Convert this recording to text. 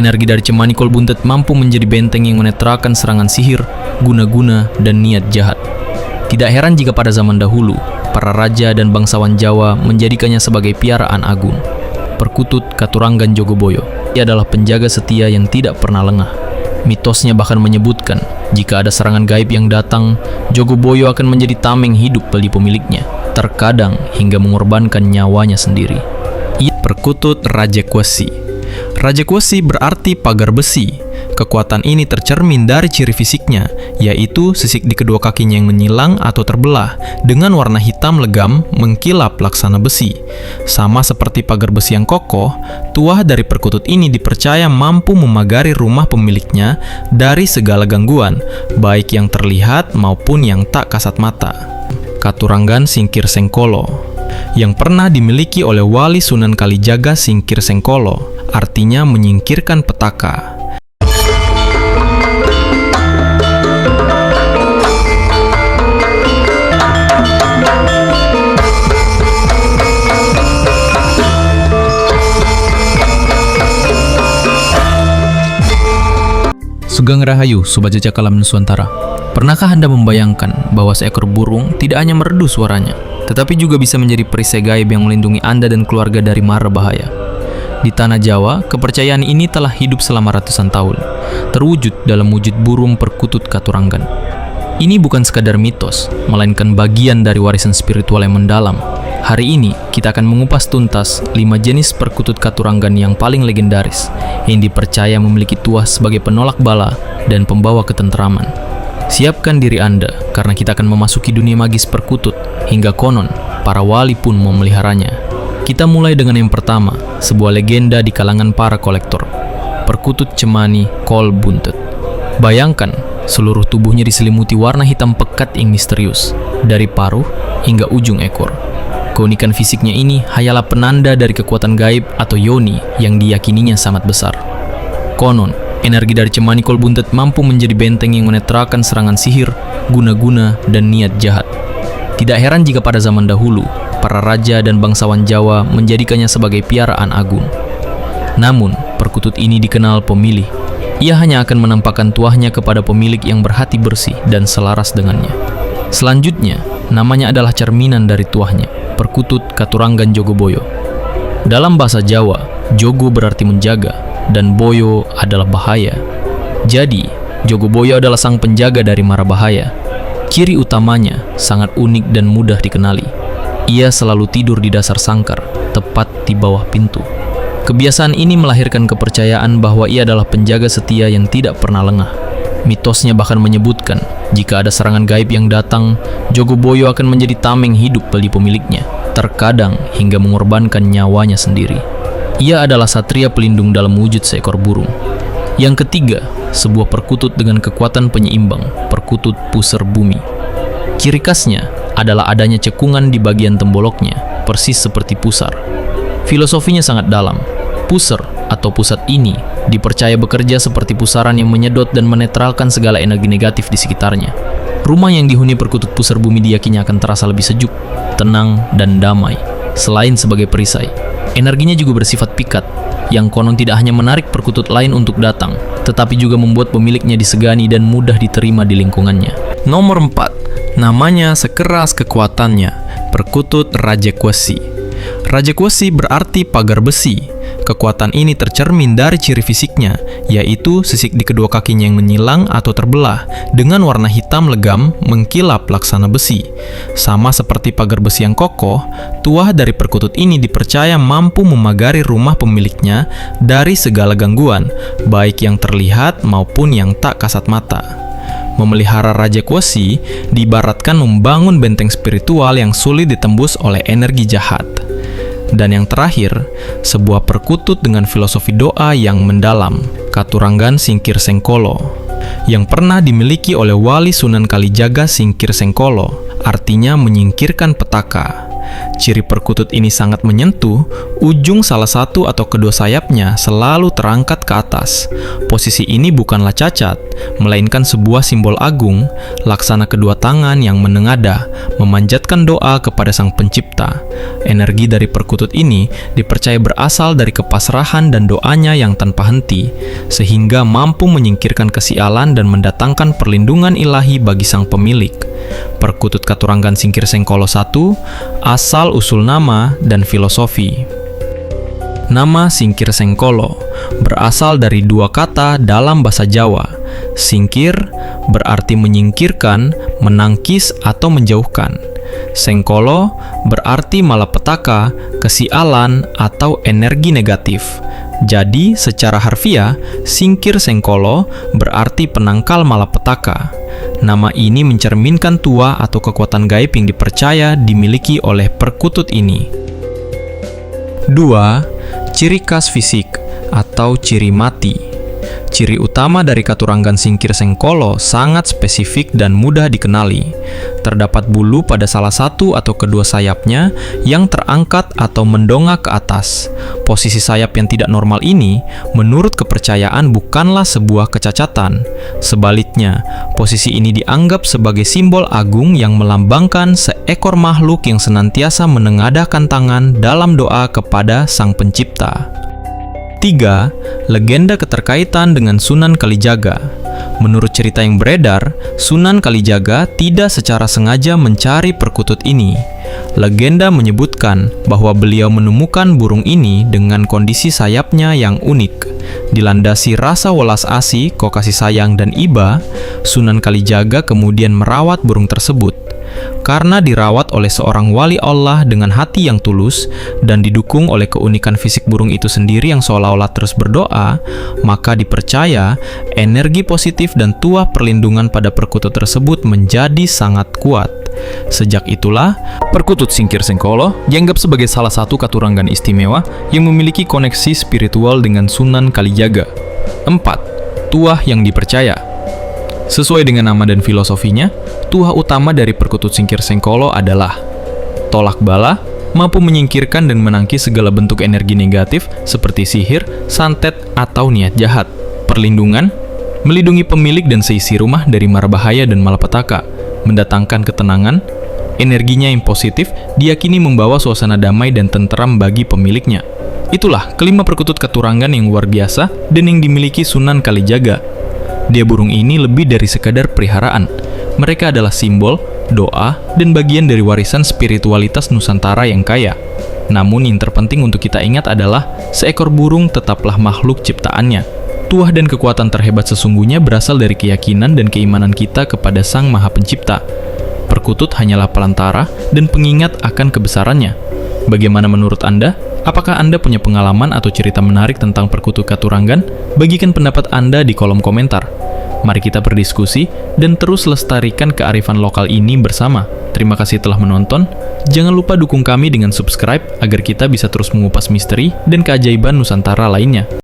Energi dari cemani kol buntet mampu menjadi benteng yang menetralkan serangan sihir, guna-guna, dan niat jahat. Tidak heran jika pada zaman dahulu, para raja dan bangsawan Jawa menjadikannya sebagai piaraan agung. Perkutut Katuranggan Jogoboyo. Ia adalah penjaga setia yang tidak pernah lengah. Mitosnya bahkan menyebutkan, jika ada serangan gaib yang datang, Jogoboyo akan menjadi tameng hidup bagi pemiliknya, terkadang hingga mengorbankan nyawanya sendiri. Ia Perkutut Rajekwesi. Rajekwesi berarti pagar besi. Kekuatan ini tercermin dari ciri fisiknya, yaitu sisik di kedua kakinya yang menyilang atau terbelah dengan warna hitam legam mengkilap laksana besi. Sama seperti pagar besi yang kokoh, tuah dari perkutut ini dipercaya mampu memagari rumah pemiliknya dari segala gangguan, baik yang terlihat maupun yang tak kasat mata. Katuranggan Singkir Sengkolo, yang pernah dimiliki oleh Wali Sunan Kalijaga Singkir Sengkolo, artinya menyingkirkan petaka. Sugeng Rahayu, Sobat Jejak Alam Nusantara. Pernahkah Anda membayangkan bahwa seekor burung tidak hanya merdu suaranya, tetapi juga bisa menjadi perisai gaib yang melindungi Anda dan keluarga dari mara bahaya? Di tanah Jawa, kepercayaan ini telah hidup selama ratusan tahun, terwujud dalam wujud burung perkutut Katuranggan. Ini bukan sekadar mitos, melainkan bagian dari warisan spiritual yang mendalam. Hari ini, kita akan mengupas tuntas 5 jenis perkutut Katuranggan yang paling legendaris, yang dipercaya memiliki tuah sebagai penolak bala dan pembawa ketentraman. Siapkan diri Anda, karena kita akan memasuki dunia magis perkutut, hingga konon, para wali pun memeliharanya. Kita mulai dengan yang pertama, sebuah legenda di kalangan para kolektor. Perkutut cemani kol buntet. Bayangkan, seluruh tubuhnya diselimuti warna hitam pekat yang misterius, dari paruh hingga ujung ekor. Keunikan fisiknya ini hanyalah penanda dari kekuatan gaib atau yoni yang diyakininya sangat besar. Konon, energi dari cemani kol buntet mampu menjadi benteng yang menetralkan serangan sihir, guna-guna, dan niat jahat. Tidak heran jika pada zaman dahulu, para raja dan bangsawan Jawa menjadikannya sebagai piaraan agung. Namun, perkutut ini dikenal pemilih. Ia hanya akan menampakkan tuahnya kepada pemilik yang berhati bersih dan selaras dengannya. Selanjutnya, namanya adalah cerminan dari tuahnya, Perkutut Katuranggan Jogoboyo. Dalam bahasa Jawa, Jogo berarti menjaga, dan Boyo adalah bahaya. Jadi, Jogoboyo adalah sang penjaga dari mara bahaya. Ciri utamanya sangat unik dan mudah dikenali. Ia selalu tidur di dasar sangkar, tepat di bawah pintu. Kebiasaan ini melahirkan kepercayaan bahwa ia adalah penjaga setia yang tidak pernah lengah. Mitosnya bahkan menyebutkan, jika ada serangan gaib yang datang, Jogoboyo akan menjadi tameng hidup bagi pemiliknya, terkadang hingga mengorbankan nyawanya sendiri. Ia adalah satria pelindung dalam wujud seekor burung. Yang ketiga, sebuah perkutut dengan kekuatan penyeimbang, perkutut puser bumi. Ciri khasnya adalah adanya cekungan di bagian temboloknya, persis seperti pusar. Filosofinya sangat dalam. Puser atau pusat ini dipercaya bekerja seperti pusaran yang menyedot dan menetralkan segala energi negatif di sekitarnya. Rumah yang dihuni perkutut puser bumi diyakini akan terasa lebih sejuk, tenang, dan damai. Selain sebagai perisai, energinya juga bersifat pikat, yang konon tidak hanya menarik perkutut lain untuk datang, tetapi juga membuat pemiliknya disegani dan mudah diterima di lingkungannya. Nomor 4, namanya sekeras kekuatannya, Perkutut Rajekwesi. Rajekwesi berarti pagar besi. Kekuatan ini tercermin dari ciri fisiknya, yaitu sisik di kedua kakinya yang menyilang atau terbelah dengan warna hitam legam mengkilap laksana besi. Sama seperti pagar besi yang kokoh, tuah dari perkutut ini dipercaya mampu memagari rumah pemiliknya dari segala gangguan, baik yang terlihat maupun yang tak kasat mata. Memelihara Rajekwesi diibaratkan membangun benteng spiritual yang sulit ditembus oleh energi jahat. Dan yang terakhir, sebuah perkutut dengan filosofi doa yang mendalam, Katuranggan Singkir Sengkolo, yang pernah dimiliki oleh Wali Sunan Kalijaga Singkir Sengkolo, artinya menyingkirkan petaka. Ciri perkutut ini sangat menyentuh, ujung salah satu atau kedua sayapnya selalu terangkat ke atas. Posisi ini bukanlah cacat, melainkan sebuah simbol agung, laksana kedua tangan yang menengadah, memanjatkan doa kepada Sang Pencipta. Energi dari perkutut ini dipercaya berasal dari kepasrahan dan doanya yang tanpa henti, sehingga mampu menyingkirkan kesialan dan mendatangkan perlindungan ilahi bagi sang pemilik. Perkutut Katuranggan Singkir Sengkolo 1, asal-usul nama dan filosofi. Nama Singkir Sengkolo berasal dari dua kata dalam bahasa Jawa. Singkir berarti menyingkirkan, menangkis, atau menjauhkan. Sengkolo berarti malapetaka, kesialan, atau energi negatif. Jadi, secara harfiah, Singkir Sengkolo berarti penangkal malapetaka. Nama ini mencerminkan tuah atau kekuatan gaib yang dipercaya dimiliki oleh perkutut ini. 2. Ciri khas fisik atau ciri mati. Ciri utama dari Katuranggan Singkir Sengkolo sangat spesifik dan mudah dikenali. Terdapat bulu pada salah satu atau kedua sayapnya yang terangkat atau mendongak ke atas. Posisi sayap yang tidak normal ini, menurut kepercayaan, bukanlah sebuah kecacatan. Sebaliknya, posisi ini dianggap sebagai simbol agung yang melambangkan seekor makhluk yang senantiasa menengadahkan tangan dalam doa kepada Sang Pencipta. 3. Legenda keterkaitan dengan Sunan Kalijaga. Menurut cerita yang beredar, Sunan Kalijaga tidak secara sengaja mencari perkutut ini. Legenda menyebutkan bahwa beliau menemukan burung ini dengan kondisi sayapnya yang unik. Dilandasi rasa welas asih, kasih sayang, dan iba, Sunan Kalijaga kemudian merawat burung tersebut. Karena dirawat oleh seorang wali Allah dengan hati yang tulus dan didukung oleh keunikan fisik burung itu sendiri yang seolah-olah terus berdoa, maka dipercaya energi positif dan tuah perlindungan pada perkutut tersebut menjadi sangat kuat. Sejak itulah, perkutut Singkir Sengkolo dianggap sebagai salah satu katuranggan istimewa yang memiliki koneksi spiritual dengan Sunan Kalijaga. 4. Tuah yang dipercaya. Sesuai dengan nama dan filosofinya, tuah utama dari perkutut Singkir Sengkolo adalah tolak bala, mampu menyingkirkan dan menangkis segala bentuk energi negatif seperti sihir, santet, atau niat jahat. Perlindungan, melindungi pemilik dan seisi rumah dari mara bahaya dan malapetaka, mendatangkan ketenangan. Energinya yang positif diyakini membawa suasana damai dan tentram bagi pemiliknya. Itulah kelima perkutut Katuranggan yang luar biasa dan yang dimiliki Sunan Kalijaga. Dia burung ini lebih dari sekadar peliharaan. Mereka adalah simbol, doa, dan bagian dari warisan spiritualitas Nusantara yang kaya. Namun yang terpenting untuk kita ingat adalah seekor burung tetaplah makhluk ciptaannya. Tuah dan kekuatan terhebat sesungguhnya berasal dari keyakinan dan keimanan kita kepada Sang Maha Pencipta. Perkutut hanyalah pelantara dan pengingat akan kebesarannya. Bagaimana menurut Anda? Apakah Anda punya pengalaman atau cerita menarik tentang perkutut Katuranggan? Bagikan pendapat Anda di kolom komentar. Mari kita berdiskusi dan terus lestarikan kearifan lokal ini bersama. Terima kasih telah menonton. Jangan lupa dukung kami dengan subscribe agar kita bisa terus mengupas misteri dan keajaiban Nusantara lainnya.